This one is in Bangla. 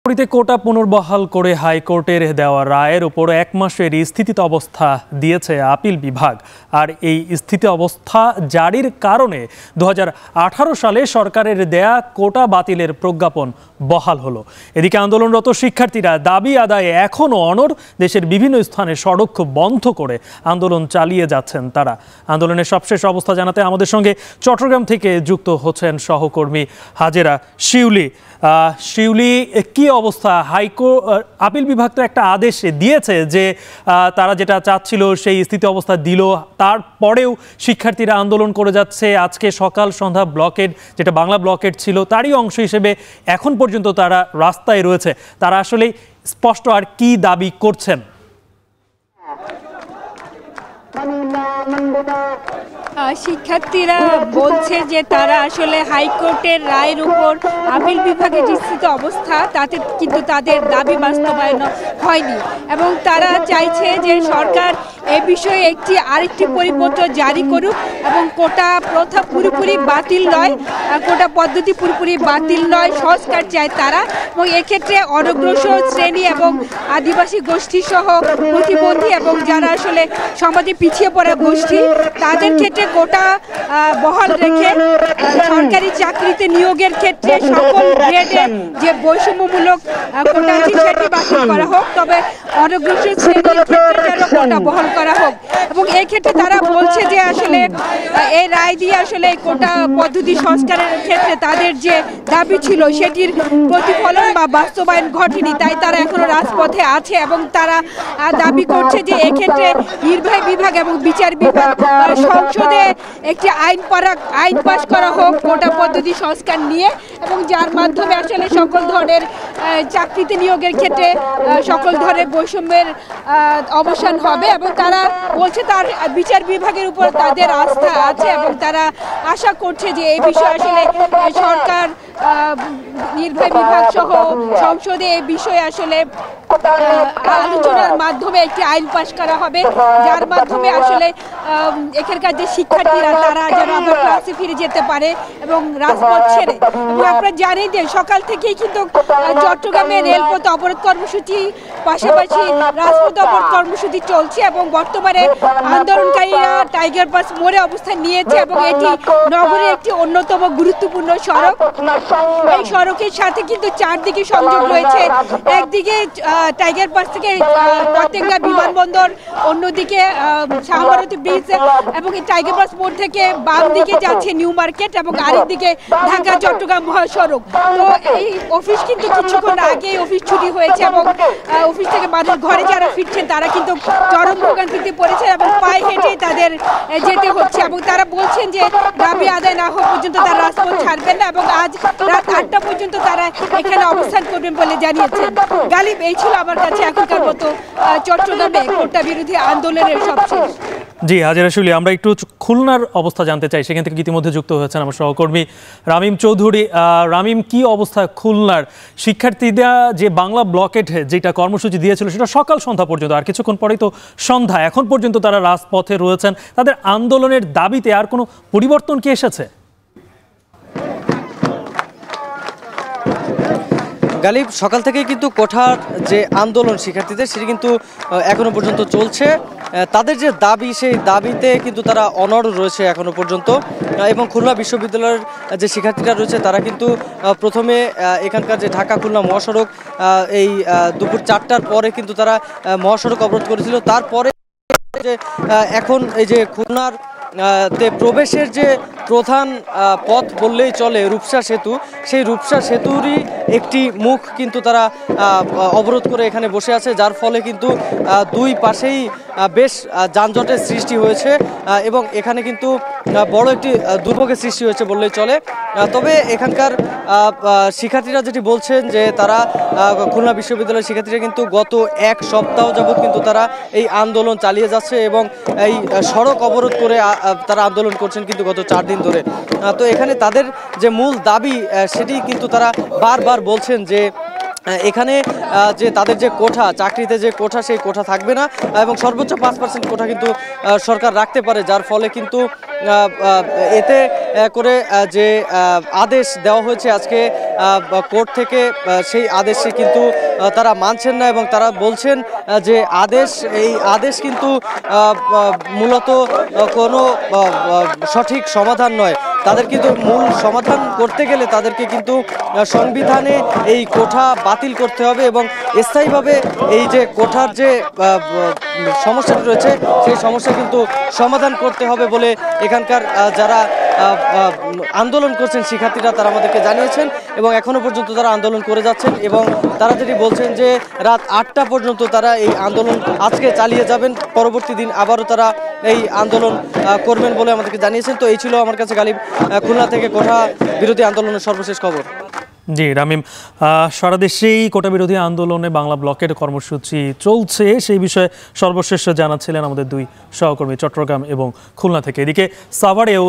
চাকরিতে কোটা পুনর্বহাল করে হাইকোর্টের দেওয়া রায়ের উপর 1 মাসের স্থিতিতাবস্থা দিয়েছে আপিল বিভাগ। আর এই স্থিতাবস্থা জারির কারণে 2018 সালে সরকারের দেয়া কোটা বাতিলের প্রজ্ঞাপন বহাল হলো। এদিকে আন্দোলনরত শিক্ষার্থীরা দাবি আদায়ে এখনও অনড়। দেশের বিভিন্ন স্থানে সড়ক বন্ধ করে আন্দোলন চালিয়ে যাচ্ছেন তারা। আন্দোলনের সবশেষ অবস্থা জানাতে আমাদের সঙ্গে চট্টগ্রাম থেকে যুক্ত হচ্ছেন সহকর্মী হাজেরা শিউলি। শিউলি, কি অবস্থা? আপিল বিভাগ তো একটা আদেশ দিয়েছে যে তারা যেটা চাচ্ছিল সেই স্থিতি অবস্থা দিল, তারপরেও শিক্ষার্থীরা আন্দোলন করে যাচ্ছে। আজকে সকাল সন্ধ্যা ব্লকেড, যেটা বাংলা ব্লকেড ছিল, তারই অংশ হিসেবে এখন পর্যন্ত তারা রাস্তায় রয়েছে। তারা আসলে স্পষ্ট আর কি দাবি করছেন? শিক্ষার্থীরা বলছে যে তারা আসলে হাইকোর্টের রায়ের উপর আপিল বিভাগের যে স্থিত অবস্থা তাতে কিন্তু তাদের দাবি বাস্তবায়ন হয়নি এবং তারা চাইছে যে সরকার এ বিষয়ে আরেকটি পরিপত্র জারি করুক এবং কোটা প্রথা পুরোপুরি বাতিল নয়, কোটা পদ্ধতি পুরোপুরি বাতিল নয়, সংস্কার চায় তারা। এবং এক্ষেত্রে অনগ্রসর শ্রেণী এবং আদিবাসী গোষ্ঠী সহ প্রতিবন্ধী এবং যারা আসলে সমাজে পিছিয়ে পড়া গোষ্ঠী তাদের ক্ষেত্রে কোটা বহাল রেখে সরকারি চাকরিতে নিয়োগের ক্ষেত্রে সকল গ্রেডে যে বৈষম্যমূলক কোটা আছে সেটি বাতিল করা হোক, তবে অনগ্রসর শ্রেণীর ক্ষেত্রে যেন কোটা বহাল করা হোক। এবং এই ক্ষেত্রে তারা বলছে যে আসলে এই রায় দিয়ে আসলে কোটা পদ্ধতি সংস্কারের ক্ষেত্রে তাদের যে দাবি ছিল সেটির প্রতিফলন বা বাস্তবায়ন ঘটেনি, তাই তারা এখনো রাজপথে আছে এবং তারা দাবি করছে যে এক্ষেত্রে নির্বাহী বিভাগ এবং বিচার বিভাগ সংসদে একটি আইন পাশ করা হোক কোটা পদ্ধতি সংস্কার নিয়ে, এবং যার মাধ্যমে আসলে সকল ধরনের চাকরিতে নিয়োগের ক্ষেত্রে সকল ধরনের বৈষম্যের অবসান হবে। এবং তারা বলছে তার বিচার বিভাগের উপর তাদের আস্থা আছে এবং তারা আশা করছে যে এই বিষয়ে আসলে সরকার, নির্বাহী বিভাগ সহ সংসদে এই বিষয়ে আসলে আলোচনার মাধ্যমে একটি আইন পাশ করা হবে, যার মাধ্যমে আসলে এখানকার যে শিক্ষার্থীরা তারা যেন আবার ক্লাসে ফিরে যেতে পারে এবং রাজপথ ছেড়ে। এবং আপনারা জানেন যে সকাল থেকেই কিন্তু চট্টগ্রামে রেলপথ অবরোধ কর্মসূচি পাশাপাশি রাজপথ অবরোধ কর্মসূচি চলছে এবং বর্তমানে আন্দোলনকারীরা টাইগার পাস মোড়ে অবস্থান নিয়েছে এবং এটি নগরের একটি অন্যতম গুরুত্বপূর্ণ সড়ক। এই সড়কের সাথে কিন্তু চারদিকে সংযোগ রয়েছে, একদিকে টাইগার পাস থেকে পতেঙ্গা বিমানবন্দর, অন্যদিকে শাহমারতী ব্রিজ এবং টাইগার পাস মোড় থেকে বাম দিকে যাচ্ছে নিউ মার্কেট এবং আরেকদিকে ঢাকা চট্টগ্রাম মহাসড়ক। তো এই অফিস কিন্তু কিছুক্ষণ আগে অফিস ছুটি হয়েছে এবং অফিস থেকে মানুষ ঘরে যারা ফিরছেন তারা কিন্তু চরম ভোগান্তিতে পড়েছে এবং পায়ে হেঁটেই তাদের যেতে হচ্ছে এবং তারা বলছেন যে দাবি আদায় না হওয়া পর্যন্ত তারা রাজপথ ছাড়বেন না এবং আজ রাত 8টা পর্যন্ত তারা এখানে অবস্থান করবেন বলে জানিয়েছেন। গালিব, এই ছিল আমার কাছে এখনকার মতো চট্টগ্রামে কোটা বিরোধী আন্দোলনের সবশেষ। জি হাজেরা শিউলি, আমরা একটু খুলনার অবস্থা জানতে চাই। সেখান থেকে ইতিমধ্যে যুক্ত হয়েছেন আমার সহকর্মী রামিম চৌধুরী। রামিম, কি অবস্থা খুলনার? শিক্ষার্থীরা যে বাংলা ব্লকেড যেটা কর্মসূচি দিয়েছিল সেটা সকাল সন্ধ্যা পর্যন্ত, আর কিছুক্ষণ পরেই তো সন্ধ্যা, এখন পর্যন্ত তারা রাজপথে রয়েছেন। তাদের আন্দোলনের দাবিতে আর কোনো পরিবর্তন কি এসেছে? গালিব, সকাল থেকেই কিন্তু কোঠার যে আন্দোলন শিক্ষার্থীদের সেটি কিন্তু এখনো পর্যন্ত চলছে। তাদের যে দাবি সেই দাবিতে কিন্তু তারা অনড় রয়েছে এখনো পর্যন্ত। এবং খুলনা বিশ্ববিদ্যালয়ের যে শিক্ষার্থীরা রয়েছে তারা কিন্তু প্রথমে এখানকার যে ঢাকা খুলনা মহাসড়ক এই দুপুর 4টার পরে কিন্তু তারা মহাসড়ক অবরোধ করেছিল। তারপরে যে এখন এই যে খুলনার প্রবেশের যে প্রধান পথ বললেই চলে রূপসা সেতু, সেই রূপসা সেতুরই একটি মুখ কিন্তু তারা অবরোধ করে এখানে বসে আছে, যার ফলে কিন্তু দুই পাশেই বেশ যানজটের সৃষ্টি হয়েছে এবং এখানে কিন্তু বড় একটি দুর্ভোগের সৃষ্টি হয়েছে বললেই চলে। তবে এখানকার শিক্ষার্থীরা যেটি বলছেন যে তারা খুলনা বিশ্ববিদ্যালয়ের শিক্ষার্থীরা কিন্তু গত 1 সপ্তাহ যাবৎ কিন্তু তারা এই আন্দোলন চালিয়ে যাচ্ছে এবং এই সড়ক অবরোধ করে তারা আন্দোলন করছেন কিন্তু গত 4 দিন ধরে। তো এখানে তাদের যে মূল দাবি সেটি কিন্তু তারা বারবার বলছেন যে এখানে যে তাদের যে কোঠা, চাকরিতে যে কোঠা সেই কোঠা থাকবে না এবং সর্বোচ্চ 5% কোঠা কিন্তু সরকার রাখতে পারে, যার ফলে কিন্তু এতে করে যে আদেশ দেওয়া হয়েছে আজকে কোর্ট থেকে, সেই আদেশে কিন্তু তারা মানছেন না এবং তারা বলছেন যে এই আদেশ কিন্তু মূলত কোনো সঠিক সমাধান নয়। তাদের কিন্তু মূল সমাধান করতে গেলে তাদেরকে কিন্তু সংবিধানে এই কোঠা বাতিল করতে হবে এবং স্থায়ীভাবে এই যে কোঠার যে সমস্যাটি রয়েছে সেই সমস্যা কিন্তু সমাধান করতে হবে বলে এখানকার যারা আন্দোলন করছেন শিক্ষার্থীরা তারা আমাদেরকে জানিয়েছেন এবং এখনো পর্যন্ত তারা আন্দোলন করে যাচ্ছেন এবং তারা যেটি বলছেন যে রাত 8টা পর্যন্ত তারা এই আন্দোলন আজকে চালিয়ে যাবেন, পরবর্তী দিন আবারও তারা এই আন্দোলন করবেন বলে আমাদেরকে জানিয়েছেন। তো এই ছিল আমার কাছে গালিব খুলনা থেকে কোঠা বিরোধী আন্দোলনের সর্বশেষ খবর। জি রামিম, সারা দেশেই কোটা বিরোধী আন্দোলনে বাংলা ব্লকের কর্মসূচি চলছে, সেই বিষয়ে সর্বশেষ জানাচ্ছিলেন আমাদের দুই সহকর্মী চট্টগ্রাম এবং খুলনা থেকে। এদিকে সাভারেও